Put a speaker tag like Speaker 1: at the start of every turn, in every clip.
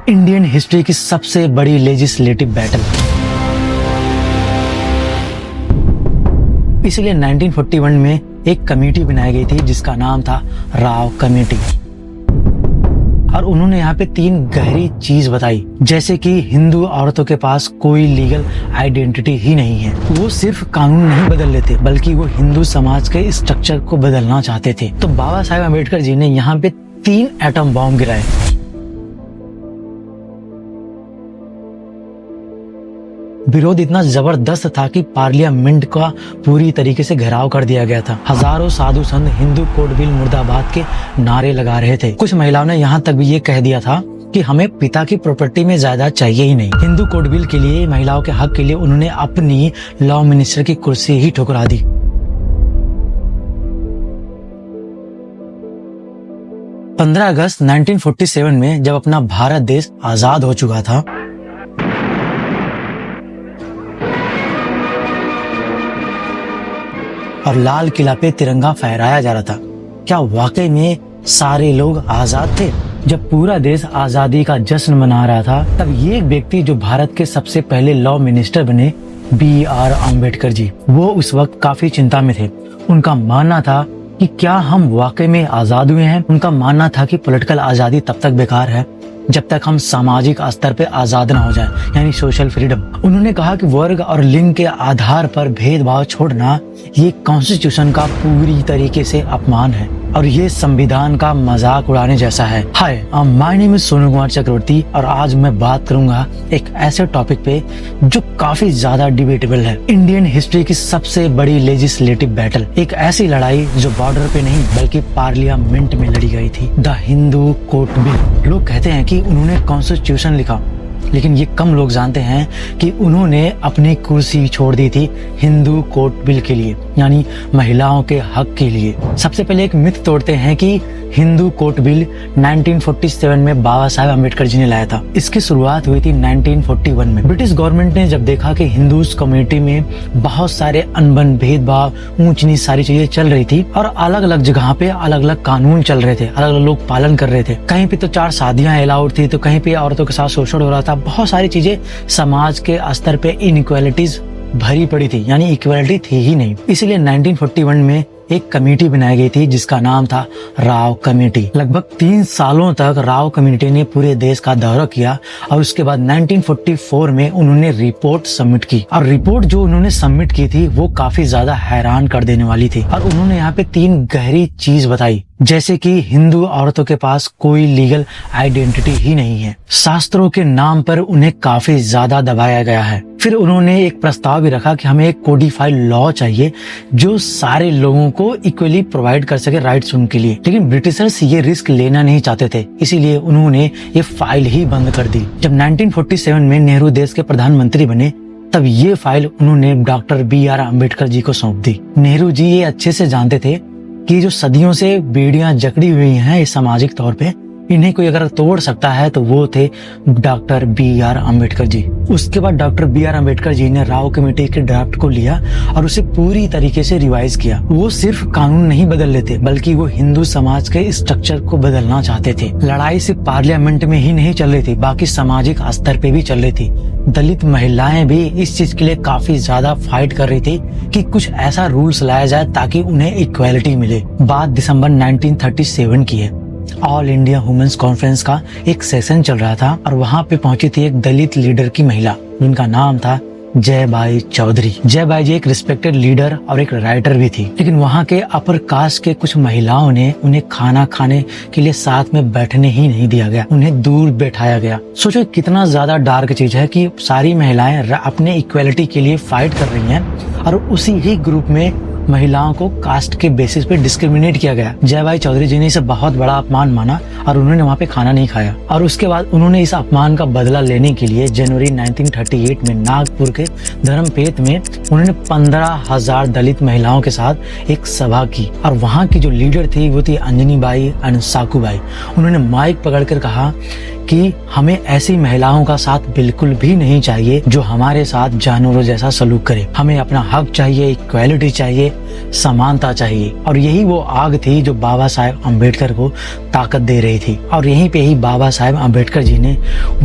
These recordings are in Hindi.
Speaker 1: इंडियन हिस्ट्री की सबसे बड़ी लेजिस्लेटिव बैटल। इसलिए 1941 में एक कमेटी बनाई गई थी जिसका नाम था राव कमेटी, और उन्होंने यहाँ पे 3 गहरी चीज बताई, जैसे कि हिंदू औरतों के पास कोई लीगल आइडेंटिटी ही नहीं है। वो सिर्फ कानून नहीं बदल लेते बल्कि वो हिंदू समाज के स्ट्रक्चर को बदलना चाहते थे। तो बाबा साहेब अम्बेडकर जी ने यहाँ पे 3 एटम बॉम्ब गिराए। विरोध इतना जबरदस्त था कि पार्लियामेंट का पूरी तरीके से घेराव कर दिया गया था। हजारों साधु संत हिंदू कोड बिल मुर्दाबाद के नारे लगा रहे थे। कुछ महिलाओं ने यहाँ तक भी ये कह दिया था कि हमें पिता की प्रॉपर्टी में जायदाद चाहिए ही नहीं। हिंदू कोड बिल के लिए, महिलाओं के हक के लिए उन्होंने अपनी लॉ मिनिस्टर की कुर्सी ही ठुकरा दी। अगस्त 1947 में जब अपना भारत देश आजाद हो चुका था, और लाल किला पे तिरंगा फहराया जा रहा था, क्या वाकई में सारे लोग आजाद थे? जब पूरा देश आजादी का जश्न मना रहा था, तब ये एक व्यक्ति जो भारत के सबसे पहले लॉ मिनिस्टर बने, BR अम्बेडकर जी, वो उस वक्त काफी चिंता में थे। उनका मानना था कि क्या हम वाकई में आजाद हुए हैं? उनका मानना था कि पॉलिटिकल आजादी तब तक बेकार है जब तक हम सामाजिक स्तर पे आजाद ना हो जाए, यानी सोशल फ्रीडम। उन्होंने कहा कि वर्ग और लिंग के आधार पर भेदभाव छोड़ना ये कॉन्स्टिट्यूशन का पूरी तरीके से अपमान है और ये संविधान का मजाक उड़ाने जैसा है। Hi, my name is Sonu Kumar Chakravarti और आज मैं बात करूंगा एक ऐसे टॉपिक पे जो काफी ज्यादा डिबेटेबल है। इंडियन हिस्ट्री की सबसे बड़ी लेजिस्लेटिव बैटल, एक ऐसी लड़ाई जो बॉर्डर पे नहीं बल्कि पार्लियामेंट में लड़ी गई थी, द हिंदू कोड बिल। लोग कहते हैं कि उन्होंने कॉन्स्टिट्यूशन लिखा, लेकिन ये कम लोग जानते हैं कि उन्होंने अपनी कुर्सी छोड़ दी थी हिंदू कोड बिल के लिए, यानी महिलाओं के हक के लिए। सबसे पहले एक मिथ तोड़ते हैं कि हिंदू कोड बिल 1947 में बाबा साहेब अम्बेडकर जी ने लाया था। इसकी शुरुआत हुई थी 1941 में। ब्रिटिश गवर्नमेंट ने जब देखा कि हिंदू कम्युनिटी में बहुत सारे अनबन, भेदभाव, ऊंच नीच सारी चीजें चल रही थी और अलग अलग जगह पे अलग अलग कानून चल रहे थे, अलग अलग लोग पालन कर रहे थे। कहीं पे तो 4 शादियां अलाउड थी, तो कहीं पे औरतों के साथ शोषण हो रहा था। बहुत सारी चीजें समाज के स्तर पे इनइक्वालिटीज भरी पड़ी थी, यानी इक्वालिटी थी ही नहीं। इसलिए 1941 में एक कमेटी बनाई गई थी जिसका नाम था राव कमेटी। लगभग 3 सालों तक राव कमेटी ने पूरे देश का दौरा किया और उसके बाद 1944 में उन्होंने रिपोर्ट सबमिट की, और रिपोर्ट जो उन्होंने सबमिट की थी वो काफी ज्यादा हैरान कर देने वाली थी। और उन्होंने यहाँ पे 3 गहरी चीज बताई, जैसे कि हिंदू औरतों के पास कोई लीगल आइडेंटिटी ही नहीं है, शास्त्रों के नाम पर उन्हें काफी ज्यादा दबाया गया है। फिर उन्होंने एक प्रस्ताव भी रखा कि हमें एक कोडिफाइड लॉ चाहिए जो सारे लोगों को इक्वली प्रोवाइड कर सके राइट्स उनके लिए। लेकिन ब्रिटिशर्स ये रिस्क लेना नहीं चाहते थे, इसीलिए उन्होंने ये फाइल ही बंद कर दी। जब 1947 में नेहरू देश के प्रधानमंत्री बने, तब ये फाइल उन्होंने डॉक्टर BR अम्बेडकर जी को सौंप दी। नेहरू जी ये अच्छे से जानते थे कि जो सदियों से बेड़ियां जकड़ी हुई हैं इस सामाजिक तौर पे, इन्हें कोई अगर तोड़ सकता है तो वो थे डॉक्टर BR अम्बेडकर जी। उसके बाद डॉक्टर BR अम्बेडकर जी ने राव कमेटी के ड्राफ्ट को लिया और उसे पूरी तरीके से रिवाइज किया। वो सिर्फ कानून नहीं बदल लेते बल्कि वो हिंदू समाज के स्ट्रक्चर को बदलना चाहते थे। लड़ाई सिर्फ पार्लियामेंट में ही नहीं चल रही थी, बाकी सामाजिक स्तर पे भी चल रही थी। दलित महिलाएं भी इस चीज के लिए काफी ज्यादा फाइट कर रही थी कि कुछ ऐसा रूल्स लाया जाए ताकि उन्हें इक्वालिटी मिले। बात दिसंबर 1937 की है। ऑल इंडिया वुमेन्स कॉन्फ्रेंस का एक सेशन चल रहा था और वहाँ पे पहुंची थी एक दलित लीडर की महिला जिनका नाम था जयबाई चौधरी। जयबाई जी एक रिस्पेक्टेड लीडर और एक राइटर भी थी, लेकिन वहाँ के अपर कास्ट के कुछ महिलाओं ने उन्हें खाना खाने के लिए साथ में बैठने ही नहीं दिया गया, उन्हें दूर बैठाया गया। सोचो कितना ज्यादा डार्क चीज है कि सारी महिलाएं अपने इक्वालिटी के लिए फाइट कर रही हैं और उसी ही ग्रुप में महिलाओं को कास्ट के बेसिस पे डिस्क्रिमिनेट किया गया। जयबाई चौधरी जी ने इसे बहुत बड़ा अपमान माना और उन्होंने वहाँ पे खाना नहीं खाया। और उसके बाद उन्होंने इस अपमान का बदला लेने के लिए जनवरी 1938 में नागपुर के धर्मपेट में उन्होंने 15,000 दलित महिलाओं के साथ एक सभा की, और वहाँ की जो लीडर थी वो थी अंजनी बाई एंड साकू बाई। उन्होंने माइक पकड़कर कहा कि हमें ऐसी महिलाओं का साथ बिल्कुल भी नहीं चाहिए जो हमारे साथ जानवरों जैसा सलूक करे। हमें अपना हक चाहिए, इक्वालिटी चाहिए, समानता चाहिए। और यही वो आग थी जो बाबा साहेब अम्बेडकर को ताकत दे रही गई थी। और यहीं पे ही बाबा साहेब अम्बेडकर जी ने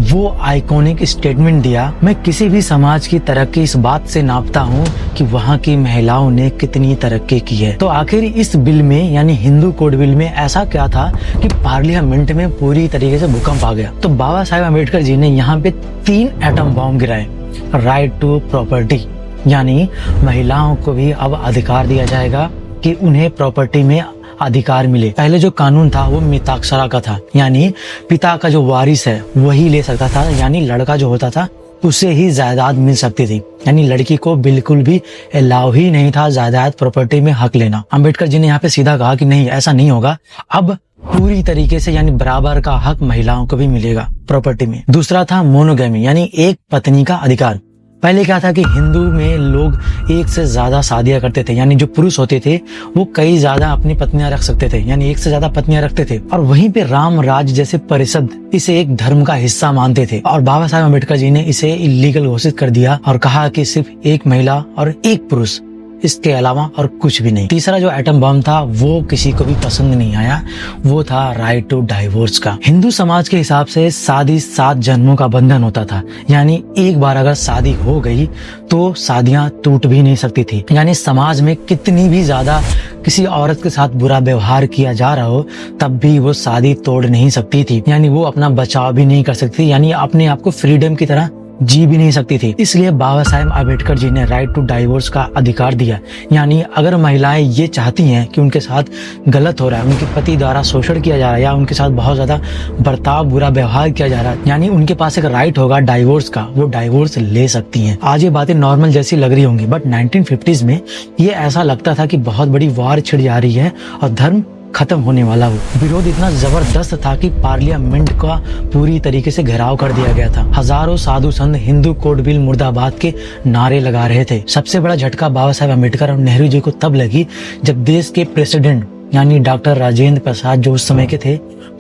Speaker 1: वो आइकॉनिक स्टेटमेंट दिया, मैं किसी भी समाज की तरक्की इस बात से नापता हूँ कि वहाँ की महिलाओं ने कितनी तरक्की की है। तो आखिर इस बिल में यानी हिंदू कोड बिल में ऐसा क्या था कि पार्लियामेंट में पूरी तरीके से भूकंप आ गया। तो बाबा साहेब अम्बेडकर जी ने यहाँ पे 3 एटम बॉम्ब गिराए। राइट टू प्रॉपर्टी, यानी महिलाओं को भी अब अधिकार दिया जाएगा कि उन्हें प्रॉपर्टी में अधिकार मिले। पहले जो कानून था वो मिताक्षरा का था, यानी पिता का जो वारिस है वही ले सकता था, यानी लड़का जो होता था उसे ही जायदाद मिल सकती थी, यानी लड़की को बिल्कुल भी अलाउ ही नहीं था जायदाद प्रॉपर्टी में हक लेना। अम्बेडकर जी ने यहाँ पे सीधा कहा कि नहीं, ऐसा नहीं होगा, अब पूरी तरीके से यानी बराबर का हक महिलाओं को भी मिलेगा प्रॉपर्टी में। दूसरा था मोनोगैमी, यानी एक पत्नी का अधिकार। पहले क्या था कि हिंदू में लोग एक से ज्यादा शादियां करते थे, यानी जो पुरुष होते थे वो कई ज्यादा अपनी पत्नियां रख सकते थे, यानी एक से ज्यादा पत्नियां रखते थे। और वहीं पे राम राज जैसे परिषद इसे एक धर्म का हिस्सा मानते थे और बाबा साहेब अम्बेडकर जी ने इसे इलीगल घोषित कर दिया और कहा कि सिर्फ एक महिला और एक पुरुष, इसके अलावा और कुछ भी नहीं। तीसरा जो एटम बम था वो किसी को भी पसंद नहीं आया, वो था राइट टू डाइवोर्स का। हिंदू समाज के हिसाब से शादी 7 जन्मों का बंधन होता था, यानी एक बार अगर शादी हो गई तो शादियां टूट भी नहीं सकती थी। यानी समाज में कितनी भी ज्यादा किसी औरत के साथ बुरा व्यवहार किया जा रहा हो तब भी वो शादी तोड़ नहीं सकती थी, यानी वो अपना बचाव भी नहीं कर सकती, यानी अपने आप को फ्रीडम की तरह जी भी नहीं सकती थी। इसलिए बाबा साहेब अम्बेडकर जी ने राइट टू डाइवोर्स का अधिकार दिया, यानी अगर महिलाएं ये चाहती हैं कि उनके साथ गलत हो रहा है, उनके पति द्वारा शोषण किया जा रहा है या उनके साथ बहुत ज्यादा बर्ताव, बुरा व्यवहार किया जा रहा है, यानी उनके पास एक राइट होगा डाइवोर्स का, वो डाइवोर्स ले सकती हैं। आज ये बातें नॉर्मल जैसी लग रही होंगी, बट 1950s में ये ऐसा लगता था कि बहुत बड़ी वार छिड़ जा रही है और धर्म खत्म होने वाला हो। विरोध इतना जबरदस्त था कि पार्लियामेंट का पूरी तरीके से घेराव कर दिया गया था। हजारों साधु संत हिंदू कोड बिल मुर्दाबाद के नारे लगा रहे थे। सबसे बड़ा झटका बाबा साहेब अम्बेडकर और नेहरू जी को तब लगी जब देश के प्रेसिडेंट यानी डॉक्टर राजेंद्र प्रसाद जो उस समय के थे,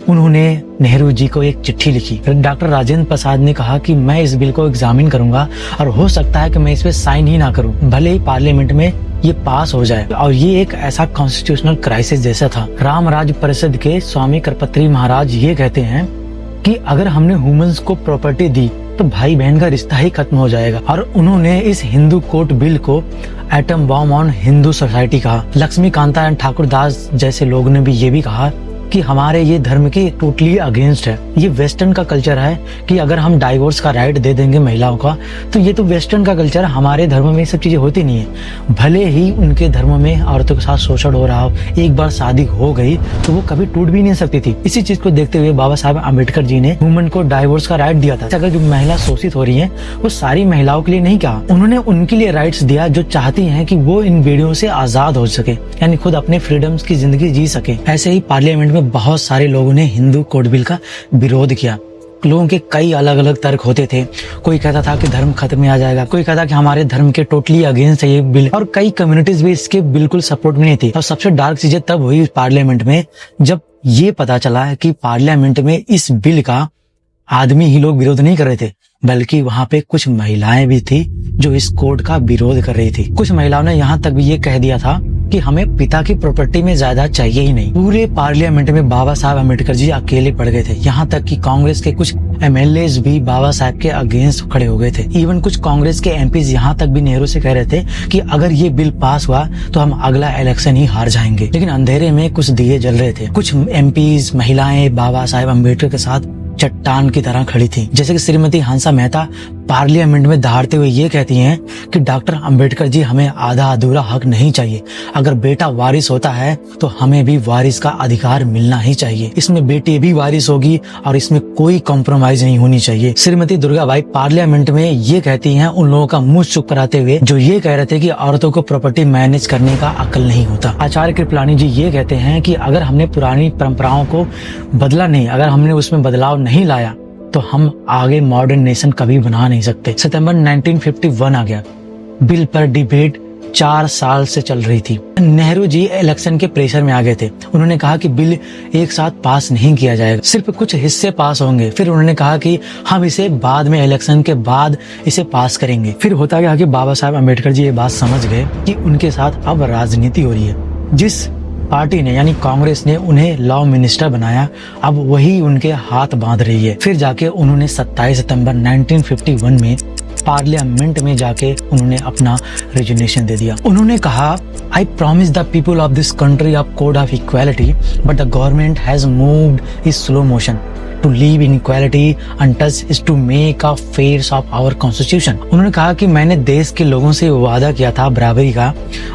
Speaker 1: उन्होंने नेहरू जी को एक चिट्ठी लिखी। डॉक्टर राजेंद्र प्रसाद ने कहा कि मैं इस बिल को एग्जामिन करूंगा और हो सकता है कि मैं इस पे साइन ही ना करूं, भले ही पार्लियामेंट में ये पास हो जाए। और ये एक ऐसा कॉन्स्टिट्यूशनल क्राइसिस जैसा था। राम राज परिषद के स्वामी करपत्री महाराज ये कहते हैं कि अगर हमने ह्यूमंस को प्रॉपर्टी दी तो भाई बहन का रिश्ता ही खत्म हो जाएगा। और उन्होंने इस हिंदू कोड बिल को atom bomb on Hindu society कहा। लक्ष्मी कांता एंड ठाकुर दास जैसे लोगों ने भी ये भी कहा कि हमारे ये धर्म के टोटली अगेंस्ट है। ये वेस्टर्न का कल्चर है कि अगर हम डाइवोर्स का राइट दे देंगे महिलाओं का, तो ये तो वेस्टर्न का कल्चर है, हमारे धर्म में ये सब चीजें होती नहीं है। भले ही उनके धर्म में औरतों के साथ शोषण हो रहा हो, एक बार शादी हो गई तो वो कभी टूट भी नहीं सकती थी। इसी चीज को देखते हुए बाबा साहब अम्बेडकर जी ने वुमन को डाइवोर्स का राइट दिया था। अगर जो महिला शोषित हो रही है वो सारी महिलाओं के लिए नहीं कहा, उन्होंने उनके लिए राइट्स दिया जो चाहती हैं कि वो इन बेड़ियों से आजाद हो सके, यानी खुद अपने फ्रीडम्स की जिंदगी जी सके। ऐसे ही पार्लियामेंट में बहुत सारे लोगों ने हिंदू कोड बिल का विरोध किया। लोगों के कई अलग अलग तर्क होते थे। कोई कहता था कि धर्म खत्म में आ जाएगा, कोई कहता कि हमारे धर्म के टोटली अगेंस्ट है ये बिल, और कई कम्युनिटीज भी इसके बिल्कुल सपोर्ट में नहीं थी। और सबसे डार्क चीजें तब हुई पार्लियामेंट में जब ये पता चला है कि पार्लियामेंट में इस बिल का आदमी ही लोग विरोध नहीं कर रहे थे, बल्कि वहां पे कुछ महिलाएं भी थी जो इस कोड का विरोध कर रही थी। कुछ महिलाओं ने यहाँ तक भी ये कह दिया था कि हमें पिता की प्रॉपर्टी में जायदाद चाहिए ही नहीं। पूरे पार्लियामेंट में बाबा साहब अम्बेडकर जी अकेले पड़ गए थे। यहाँ तक कि कांग्रेस के कुछ एमएलएज भी बाबा साहब के अगेंस्ट खड़े हो गए थे। इवन कुछ कांग्रेस के एमपीज यहाँ तक भी नेहरू से कह रहे थे कि अगर ये बिल पास हुआ तो हम अगला इलेक्शन ही हार जाएंगे। लेकिन अंधेरे में कुछ दिए जल रहे थे। कुछ एमपीज महिलाएं बाबा साहब अम्बेडकर के साथ चट्टान की तरह खड़ी थी। जैसे कि श्रीमती हंसा मेहता पार्लियामेंट में दहाड़ते हुए ये कहती हैं कि डॉक्टर अंबेडकर जी, हमें आधा अधूरा हक नहीं चाहिए। अगर बेटा वारिस होता है तो हमें भी वारिस का अधिकार मिलना ही चाहिए। इसमें बेटी भी वारिस होगी और इसमें कोई कॉम्प्रोमाइज नहीं होनी चाहिए। श्रीमती दुर्गाबाई पार्लियामेंट में ये कहती हैं उन लोगों का मुंह चुप कराते हुए जो ये कह रहे थे कि औरतों को प्रॉपर्टी मैनेज करने का अक्ल नहीं होता। आचार्य कृपलानी जी ये कहते हैं कि अगर हमने पुरानी परंपराओं को बदला नहीं, अगर हमने उसमें बदलाव नहीं लाया तो हम आगे मॉडर्न नेशन कभी बना नहीं सकते। सितंबर 1951 आ गया। बिल पर डिबेट 4 साल से चल रही थी। नेहरू जी इलेक्शन के प्रेशर में आ गए थे। उन्होंने कहा कि बिल एक साथ पास नहीं किया जाएगा, सिर्फ कुछ हिस्से पास होंगे। फिर उन्होंने कहा कि हम इसे बाद में, इलेक्शन के बाद इसे पास करेंगे। फिर होता गया कि बाबा साहब अम्बेडकर जी ये बात समझ गए कि उनके साथ अब राजनीति हो रही है। जिस पार्टी ने यानी कांग्रेस ने उन्हें लॉ मिनिस्टर बनाया, अब वही उनके हाथ बांध रही है। फिर जाके उन्होंने 27 सितंबर 1951 में पार्लियामेंट में जाके उन्होंने अपना रेजिग्नेशन दे दिया। उन्होंने कहा, I promise the people of this country a code of equality, but the government has moved in slow motion. To leave inequality untouched is to make a face of our constitution. उन्होंने कहा कि मैंने देश के लोगों से वादा किया था बराबरी का,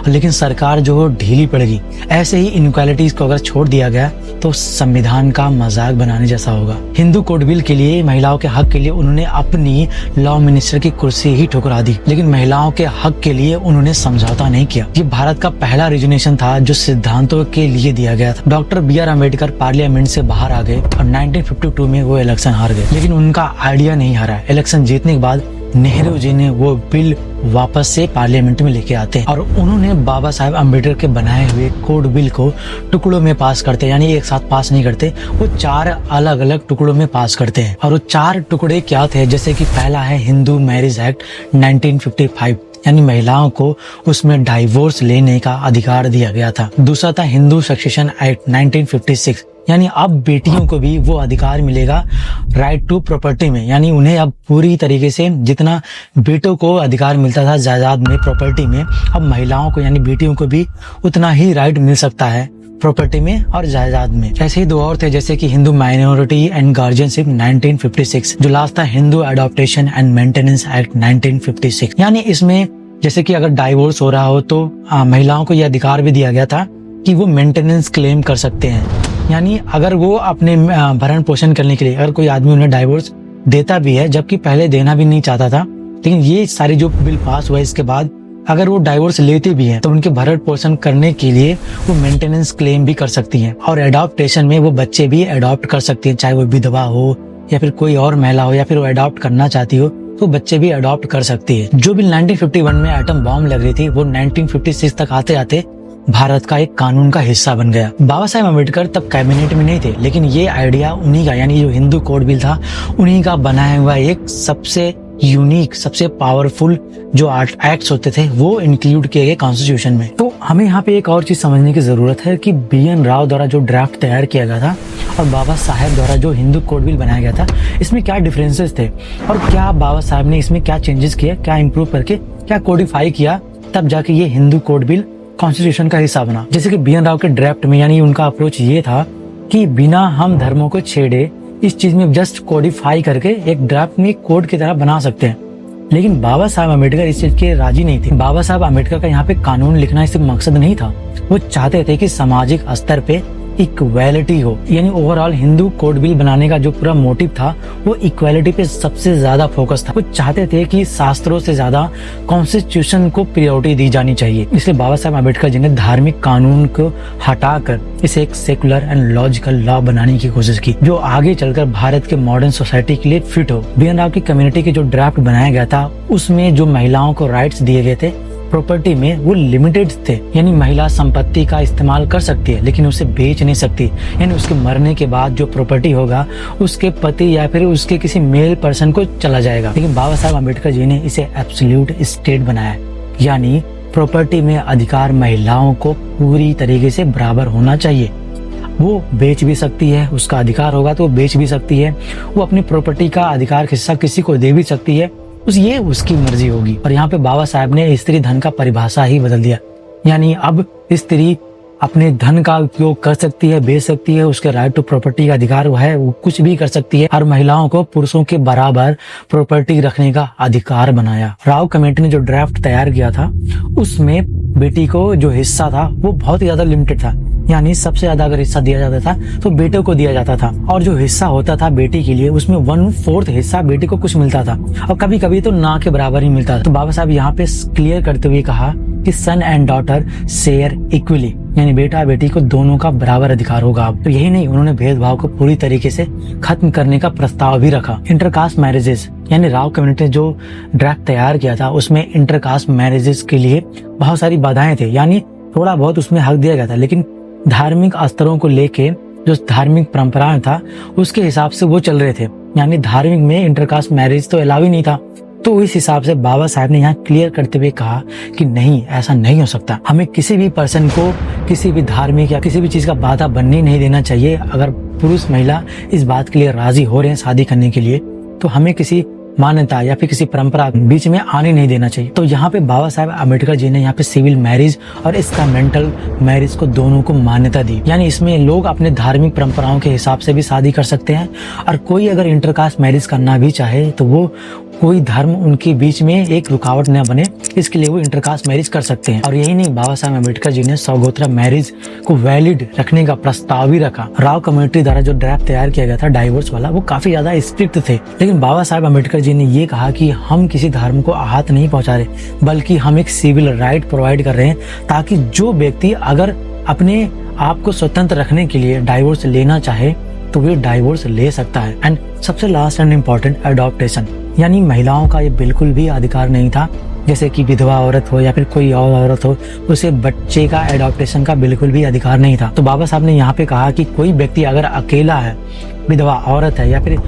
Speaker 1: लेकिन सरकार जो ढीली पड़ेगी। ऐसे ही इनइक्वालिटीज को अगर छोड़ दिया गया तो संविधान का मजाक बनाने जैसा होगा। हिंदू कोड बिल के लिए, महिलाओं के हक के लिए उन्होंने अपनी लॉ मिनिस्टर की कुर्सी ही ठुकरा दी, लेकिन महिलाओं के हक के लिए उन्होंने समझौता नहीं किया। ये भारत का पहला रेजिग्नेशन था जो सिद्धांतों के लिए दिया गया था। Doctor B.R. अम्बेडकर पार्लियामेंट से बाहर आ गए और 1952 में वो इलेक्शन हार गए, लेकिन उनका आइडिया नहीं हारा। इलेक्शन जीतने के बाद नेहरू जी ने वो बिल वापस से पार्लियामेंट में लेके आते हैं और उन्होंने बाबा साहेब अम्बेडकर के बनाए हुए कोड बिल को टुकड़ों में पास करते हैं, यानी एक साथ पास नहीं करते, वो 4 अलग अलग टुकड़ों में पास करते हैं। और वो 4 टुकड़े क्या थे, जैसे कि पहला है हिंदू मैरिज एक्ट 1955, यानी महिलाओं को उसमें डाइवोर्स लेने का अधिकार दिया गया था। दूसरा था हिंदू सक्सेशन एक्ट 1956, यानी अब बेटियों को भी वो अधिकार मिलेगा राइट टू प्रॉपर्टी में, यानी उन्हें अब पूरी तरीके से जितना बेटों को अधिकार मिलता था जायदाद में, प्रॉपर्टी में, अब महिलाओं को यानी बेटियों को भी उतना ही राइट मिल सकता है प्रॉपर्टी में और जायदाद में। ऐसे ही 2 और थे, जैसे कि हिंदू माइनॉरिटी एंड गार्जियनशिप 1956, जो लास्ट था Hindu adaptation and maintenance act 1956। यानी इसमें जैसे कि अगर डाइवोर्स हो रहा हो तो महिलाओं को यह अधिकार भी दिया गया था कि वो मेंटेनेंस क्लेम कर सकते हैं, यानी अगर वो अपने भरण पोषण करने के लिए अगर कोई आदमी उन्हें डाइवोर्स देता भी है, जबकि पहले देना भी नहीं चाहता था, लेकिन ये सारी जो बिल पास हुआ इसके बाद अगर वो डाइवोर्स लेते भी हैं तो उनके भरण पोषण करने के लिए वो मेंटेनेंस क्लेम भी कर सकती हैं। और एडॉप्टेशन में वो बच्चे भी एडॉप्ट कर सकती हैं, चाहे वो विधवा हो या फिर कोई और महिला हो या फिर वो एडॉप्ट करना चाहती हो तो बच्चे भी अडॉप्ट कर सकती है। जो बिल 1951 में एटम बॉम्ब लग रही थी वो 1956 तक आते आते भारत का एक कानून का हिस्सा बन गया। बाबा साहेब अम्बेडकर तब कैबिनेट में नहीं थे, लेकिन ये आइडिया उन्हीं का, यानी जो हिंदू कोड बिल था उन्हीं का बनाया हुआ एक सबसे यूनिक, सबसे पावरफुल जो एक्ट्स होते थे वो इंक्लूड किए गए कॉन्स्टिट्यूशन में। तो हमें यहाँ पे एक और चीज समझने की जरूरत है कि B.N. राव द्वारा जो ड्राफ्ट तैयार किया गया था और बाबा साहेब द्वारा जो हिंदू कोड बिल बनाया गया था, इसमें क्या डिफरेंसेस थे और क्या बाबा साहेब ने इसमें क्या चेंजेस किया, क्या इम्प्रूव करके क्या कोडिफाई किया, तब जाके ये हिंदू कोड बिल कॉन्स्टिट्यूशन का हिस्सा बना। जैसे कि B.N. राव के ड्राफ्ट में, यानी उनका अप्रोच ये था कि बिना हम धर्मों को छेड़े इस चीज में जस्ट कोडिफाई करके एक ड्राफ्ट में कोड की तरह बना सकते हैं। लेकिन बाबा साहब अम्बेडकर इस चीज के राजी नहीं थे। बाबा साहब अम्बेडकर का यहाँ पे कानून लिखना सिर्फ मकसद नहीं था, वो चाहते थे कि सामाजिक स्तर पे इक्वालिटी हो, यानी ओवरऑल हिंदू कोड बिल बनाने का जो पूरा मोटिव था वो इक्वालिटी पे सबसे ज्यादा फोकस था। वो चाहते थे कि शास्त्रों से ज्यादा कॉन्स्टिट्यूशन को प्रायोरिटी दी जानी चाहिए। इसलिए बाबा साहब अम्बेडकर जी ने धार्मिक कानून को हटाकर इसे एक सेकुलर एंड लॉजिकल लॉ बनाने की कोशिश की जो आगे चलकर भारत के मॉडर्न सोसाइटी के लिए फिट हो। B.N. राव की कम्युनिटी के जो ड्राफ्ट बनाया गया था उसमें जो महिलाओं को राइट्स दिए गए थे प्रॉपर्टी में वो लिमिटेड थे, यानी महिला संपत्ति का इस्तेमाल कर सकती है लेकिन उसे बेच नहीं सकती, यानी उसके मरने के बाद जो प्रॉपर्टी होगा उसके पति या फिर उसके किसी मेल पर्सन को चला जाएगा। लेकिन बाबा साहब अम्बेडकर जी ने इसे एब्सोल्यूट स्टेट बनाया, यानी प्रॉपर्टी में अधिकार महिलाओं को पूरी तरीके से बराबर होना चाहिए। वो बेच भी सकती है, उसका अधिकार होगा तो वो बेच भी सकती है, वो अपनी प्रॉपर्टी का अधिकार हिस्सा किसी को दे भी सकती है, ये उसकी मर्जी होगी। और यहाँ पे बाबा साहब ने स्त्री धन का परिभाषा ही बदल दिया, यानी अब स्त्री अपने धन का उपयोग कर सकती है, बेच सकती है, उसके राइट टू प्रॉपर्टी का अधिकार है, वो कुछ भी कर सकती है। और महिलाओं को पुरुषों के बराबर प्रॉपर्टी रखने का अधिकार बनाया। राव कमेटी ने जो ड्राफ्ट तैयार किया था उसमें बेटी को जो हिस्सा था वो बहुत ही ज्यादा लिमिटेड था, यानी सबसे ज्यादा अगर हिस्सा दिया जाता था तो बेटे को दिया जाता था, और जो हिस्सा होता था बेटी के लिए उसमें 1/4 हिस्सा बेटी को कुछ मिलता था और कभी कभी तो ना के बराबर ही मिलता था। तो बाबा साहब यहाँ पे क्लियर करते हुए कहा कि सन एंड डॉटर शेयर इक्वली, यानी बेटा बेटी को दोनों का बराबर अधिकार होगा। अब तो यही नहीं, उन्होंने भेदभाव को पूरी तरीके से खत्म करने का प्रस्ताव भी रखा। इंटरकास्ट मैरिजेस, यानी राव कम्युनिटी ने जो ड्राफ्ट तैयार किया था उसमें इंटरकास्ट मैरिजेस के लिए बहुत सारी बाधाएं थे, यानी थोड़ा बहुत उसमें हक दिया गया था, लेकिन धार्मिक स्तरों को लेके जो धार्मिक परंपराएं था उसके हिसाब से वो चल रहे थे, यानी धार्मिक में इंटरकास्ट मैरिज तो अलाउ ही नहीं था। तो इस हिसाब से बाबा साहब ने यहाँ क्लियर करते हुए कहा कि नहीं, ऐसा नहीं हो सकता। हमें किसी भी पर्सन को किसी भी धार्मिक या किसी भी चीज का बाधा बनने नहीं देना चाहिए। अगर पुरुष महिला इस बात के लिए राजी हो रहे हैं शादी करने के लिए, तो हमें किसी मान्यता या फिर किसी परंपरा बीच में आने नहीं देना चाहिए। तो यहाँ पे बाबा साहब अम्बेडकर जी ने यहाँ पे सिविल मैरिज और इंस्ट्रूमेंटल मैरिज को दोनों को मान्यता दी। यानी इसमें लोग अपने धार्मिक परंपराओं के हिसाब से भी शादी कर सकते हैं, और कोई अगर इंटरकास्ट मैरिज करना भी चाहे तो वो कोई धर्म उनके बीच में एक रुकावट न बने, इसके लिए वो इंटरकास्ट मैरिज कर सकते हैं। और यही नहीं, बाबा साहब अम्बेडकर जी ने सौगोत्रा मैरिज को वैलिड रखने का प्रस्ताव भी रखा। राव कमेटी द्वारा जो ड्राफ्ट तैयार किया गया था डाइवोर्स वाला, वो काफी ज्यादा स्ट्रिक्ट थे, लेकिन बाबा साहब अम्बेडकर जी ने ये कहा कि हम किसी धर्म को आहत नहीं पहुंचा रहे, बल्कि हम एक सिविल राइट प्रोवाइड कर रहे हैं, ताकि जो व्यक्ति अगर अपने आप को स्वतंत्र रखने के लिए डाइवोर्स लेना चाहे तो वो डाइवोर्स ले सकता है। एंड सबसे लास्ट एंड इम्पोर्टेंट, अडॉप्टेशन। यानी महिलाओं का ये बिल्कुल भी अधिकार नहीं था, जैसे कि विधवा औरत हो या फिर कोई और औरत हो, उसे बच्चे का एडॉप्टेशन का बिल्कुल भी अधिकार नहीं था। तो बाबा साहब ने यहाँ पे कहा कि कोई व्यक्ति अगर अकेला है, विधवा औरत है, या फिर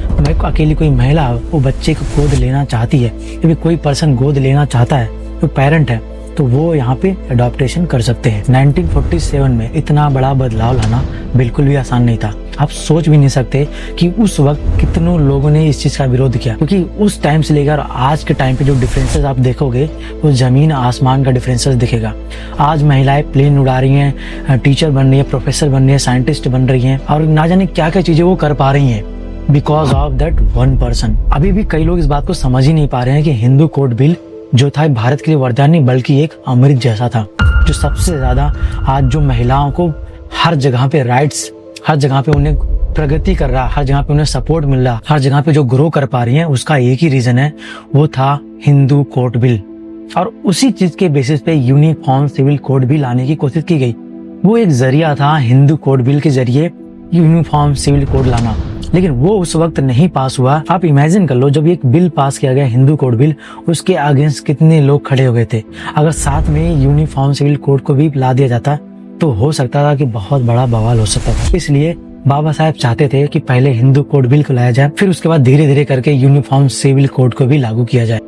Speaker 1: अकेली कोई महिला है, वो बच्चे को गोद लेना चाहती है, या फिर कोई पर्सन गोद लेना चाहता है, कोई पेरेंट है, तो वो यहाँ पे अडॉप्टेशन कर सकते हैं। 1947 में इतना बड़ा बदलाव लाना बिल्कुल भी आसान नहीं था। आप सोच भी नहीं सकते कि उस वक्त कितनों लोगों ने इस चीज का विरोध किया, क्योंकि उस टाइम से लेकर आज के टाइम पे जो डिफरेंसेस आप देखोगे वो जमीन आसमान का डिफरेंसेस दिखेगा। आज महिलाएं प्लेन उड़ा रही हैं, टीचर बन रही है, प्रोफेसर बन रही है, साइंटिस्ट बन रही हैं, और ना जाने क्या क्या चीजें वो कर पा रही हैं because of that one person. अभी भी कई लोग इस बात को समझ ही नहीं पा रहे हैं कि हिंदू कोड बिल जो था भारत के लिए वरदान नहीं बल्कि एक अमृत जैसा था, जो सबसे ज्यादा आज जो महिलाओं को हर जगह पे राइट्स, हर जगह पे उन्हें प्रगति कर रहा, हर जगह पे उन्हें सपोर्ट मिल रहा, हर जगह पे जो ग्रो कर पा रही हैं, उसका एक ही रीजन है, वो था हिंदू कोड बिल। और उसी चीज के बेसिस पे यूनिफॉर्म सिविल कोड भी लाने की कोशिश की गई। वो एक जरिया था हिंदू कोड बिल के जरिए यूनिफॉर्म सिविल कोड लाना, लेकिन वो उस वक्त नहीं पास हुआ। आप इमेजिन कर लो, जब एक बिल पास किया गया हिंदू कोड बिल, उसके अगेंस्ट कितने लोग खड़े हो गए थे। अगर साथ में यूनिफॉर्म सिविल कोड को भी ला दिया जाता तो हो सकता था कि बहुत बड़ा बवाल हो सकता था। इसलिए बाबा साहब चाहते थे कि पहले हिंदू कोड बिल को लाया जाए, फिर उसके बाद धीरे धीरे करके यूनिफॉर्म सिविल कोड को भी लागू किया जाए।